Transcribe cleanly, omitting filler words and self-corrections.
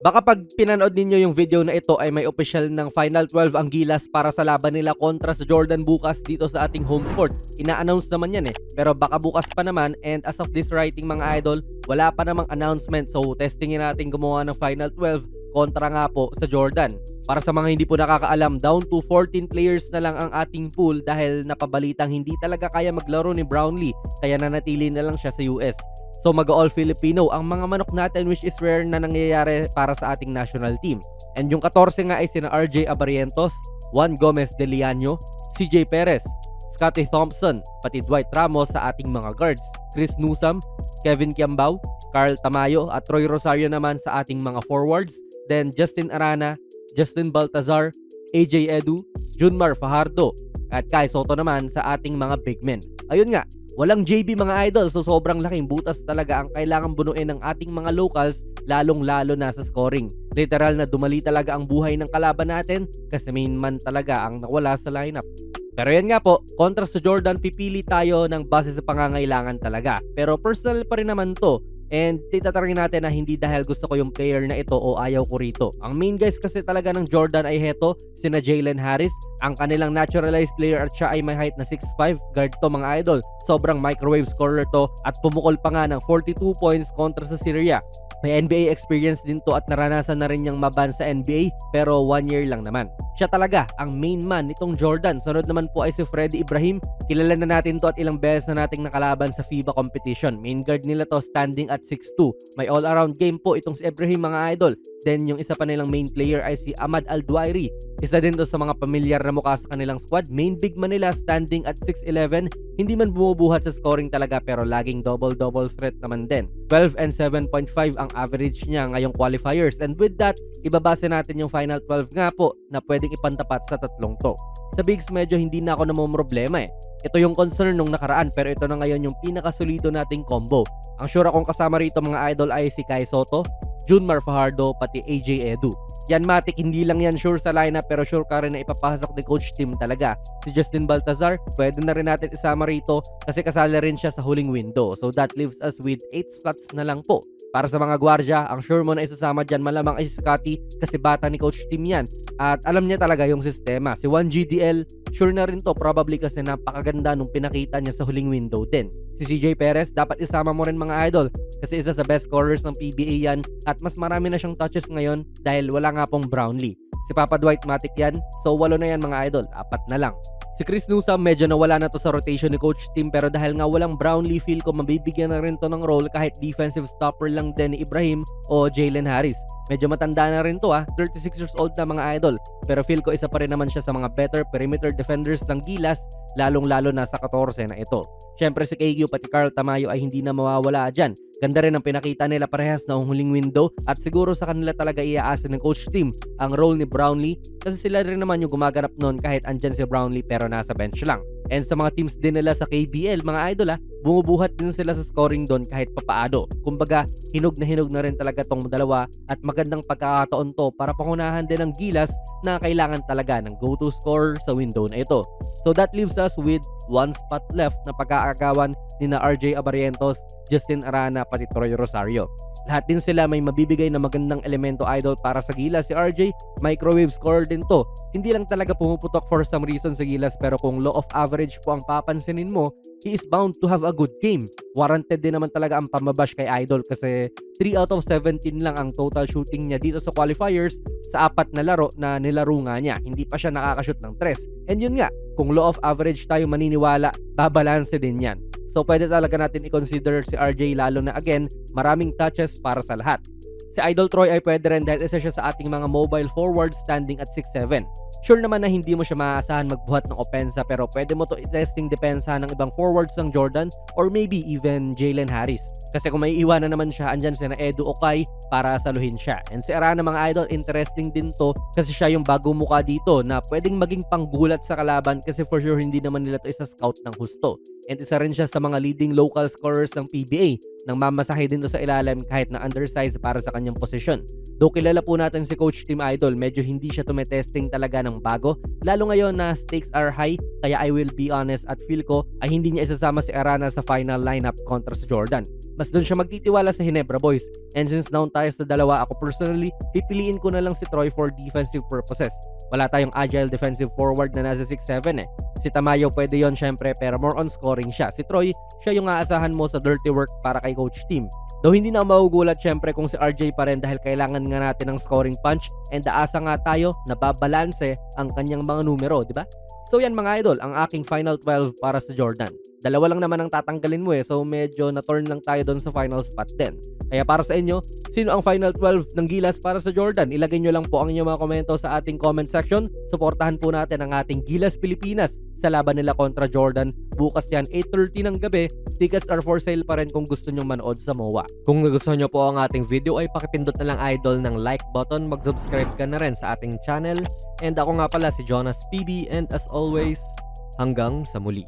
Baka 'pag pinanood ninyo yung video na ito ay may opisyal ng Final 12 ang Gilas para sa laban nila kontra sa Jordan bukas dito sa ating home court. Ina-announce naman yan pero baka bukas pa naman, and as of this writing mga idol, wala pa namang announcement. So testingin natin gumawa ng Final 12 kontra nga po sa Jordan. Para sa mga hindi po nakakaalam, down to 14 players na lang ang ating pool dahil napabalitang hindi talaga kaya maglaro ni Brownlee, kaya nanatili na lang siya sa US. So mag-all Filipino ang mga manok natin, which is rare na nangyayari para sa ating national team. And yung 14 nga ay sina RJ Abarientos, Juan Gomez de Liano, CJ Perez, Scottie Thompson, pati Dwight Ramos sa ating mga guards, Chris Newsome, Kevin Kiambao, Carl Tamayo at Troy Rosario naman sa ating mga forwards. Then Justin Arana, Justin Baltazar, AJ Edu, Junmar Fajardo at Kai Soto naman sa ating mga big men. Ayun nga, walang JB mga idol, so sobrang laking butas talaga ang kailangan bunuin ng ating mga locals, lalong-lalo na sa scoring. Literal na dumali talaga ang buhay ng kalaban natin kasi main man talaga ang nawala sa lineup. Pero yan nga po, kontra sa Jordan, pipili tayo ng base sa pangangailangan talaga. Pero personal pa rin naman to. And titatarangin natin na hindi dahil gusto ko yung player na ito o ayaw ko rito. Ang main guys kasi talaga ng Jordan ay heto, sina Jalen Harris, ang kanilang naturalized player at siya ay may height na 6'5", guard to mga idol. Sobrang microwave scorer to at pumukol pa nga ng 42 points kontra sa Syria. May NBA experience din to at naranasan na rin niyang maban sa NBA pero 1 year lang naman. Siya talaga ang main man nitong Jordan. Sunod naman po ay si Freddie Ibrahim. Kilala na natin to at ilang beses na nating nakalaban sa FIBA competition. Main guard nila to, standing at 6'2". May all-around game po itong si Ibrahim mga idol. Then yung isa pa nilang main player ay si Ahmad Al-Duairi. Isa din to sa mga pamilyar na mukha sa kanilang squad. Main big man nila, standing at 6'11". Hindi man bumubuhat sa scoring talaga pero laging double-double threat naman din. 12 and 7.5 ang average niya ngayong qualifiers. And with that, ibabase natin yung final 12 nga po na pwedeng ipantapat sa tatlong to. Sa bigs medyo hindi na ako namomroblema Ito yung concern nung nakaraan pero ito na ngayon yung pinakasolido nating combo. Ang sure akong kasama rito mga idol ay si Kai Soto, Junmar Fajardo, pati AJ Edu. Yan matik, hindi lang yan sure sa lineup pero sure ka rin na ipapasok ni Coach Tim talaga. Si Justin Baltazar, pwede na rin natin isama rito kasi kasali rin siya sa huling window. So that leaves us with 8 slots na lang po. Para sa mga gwardya, ang sure mo na isasama dyan malamang ay si Scottie kasi bata ni Coach Tim yan. At alam niya talaga yung sistema. Si 1GDL, sure na rin to probably kasi napakaganda nung pinakita niya sa huling window din. Si CJ Perez, dapat isama mo rin mga idol kasi isa sa best scorers ng PBA yan at mas marami na siyang touches ngayon dahil wala nga pong Brownlee. Si Papa Dwight matik yan, so 8 na yan mga idol, 4 na lang. Si Chris Newsome medyo nawala na to sa rotation ni Coach Tim pero dahil nga walang Brownlee, feel ko mabibigyan na rin to ng role kahit defensive stopper lang din ni Ibrahim o Jalen Harris. Medyo matanda na rin to 36 years old na mga idol pero feel ko isa pa rin naman siya sa mga better perimeter defenders ng Gilas lalong-lalo na sa 14 na ito. Syempre si KQ pati Carl Tamayo ay hindi na mawawala dyan. Ganda rin ang pinakita nila parehas na huling window at siguro sa kanila talaga iaasin ng Coach Tim ang role ni Brownlee kasi sila rin naman yung gumaganap nun kahit andyan si Brownlee pero nasa bench lang. And sa mga teams din nila sa KBL mga idol bumubuhat din sila sa scoring doon kahit papaano. Kumbaga hinog na rin talaga tong dalawa at magandang pagkakataon to para pangunahan din ng Gilas na kailangan talaga ng go-to scorer sa window na ito. So that leaves us with 1 spot left na pagkaagawan ni na RJ Abarientos, Justin Arana pati Troy Rosario. Lahat din sila may mabibigay na magandang elemento idol para sa Gilas. Si RJ, microwave scorer din to. Hindi lang talaga pumuputok for some reason sa Gilas pero kung law of average po ang papansinin mo, he is bound to have a good game. Warranted din naman talaga ang pamabash kay Idol kasi 3 out of 17 lang ang total shooting niya dito sa qualifiers sa 4 na laro na nilaro nga niya. Hindi pa siya nakakashoot ng 3. And yun nga, kung law of average tayo maniniwala, babalanse din yan. So pwede talaga natin i-consider si RJ lalo na again, maraming touches para sa lahat. Si Idol Troy ay pwede rin dahil isa siya sa ating mga mobile forward standing at 6'7". Sure naman na hindi mo siya maaasahan magbuhat ng opensa pero pwede mo to i-testing depensa ng ibang forwards ng Jordan or maybe even Jalen Harris. Kasi kung may iwanan naman siya, andyan si na Edu Okay para saluhin siya. And si Arana mga idol, interesting din to kasi siya yung bagong mukha dito na pwedeng maging panggulat sa kalaban kasi for sure hindi naman nila to isa scout ng husto. And isa rin siya sa mga leading local scorers ng PBA. nang mamasahe din to sa ilalim kahit na undersized para sa kanyang posisyon. Though kilala po natin si Coach Team Idol, medyo hindi siya tumetesting talaga ng bago. Lalo ngayon na stakes are high, kaya I will be honest at feel ko ay hindi niya isasama si Arana sa final lineup kontra sa Jordan. Mas doon siya magtitiwala sa Ginebra Boys. And since down tayo sa dalawa, ako personally, pipiliin ko na lang si Troy for defensive purposes. Wala tayong agile defensive forward na nasa 6'7" eh. Si Tamayo pwede yon syempre, pero more on scoring siya. Si Troy, siya yung aasahan mo sa dirty work para kay Coach Team. Though hindi na magugulat syempre kung si RJ pa rin dahil kailangan nga natin ng scoring punch and aasa nga tayo na babalanse ang kanyang mga numero, di ba? So yan mga idol, ang aking final 12 para sa Jordan. Dalawa lang naman ang tatanggalin mo so medyo na-turn lang tayo doon sa final spot din. Kaya para sa inyo, sino ang final 12 ng Gilas para sa Jordan? Ilagay nyo lang po ang inyong mga komento sa ating comment section. Suportahan po natin ang ating Gilas Pilipinas sa laban nila kontra Jordan. Bukas yan, 8:30 ng gabi. Tickets are for sale pa rin kung gusto nyong manood sa MOA. Kung nagustuhan nyo po ang ating video ay pakipindot na lang idol ng like button. Mag-subscribe ka na rin sa ating channel. And ako nga pala si Jonas PB and as always, hanggang sa muli.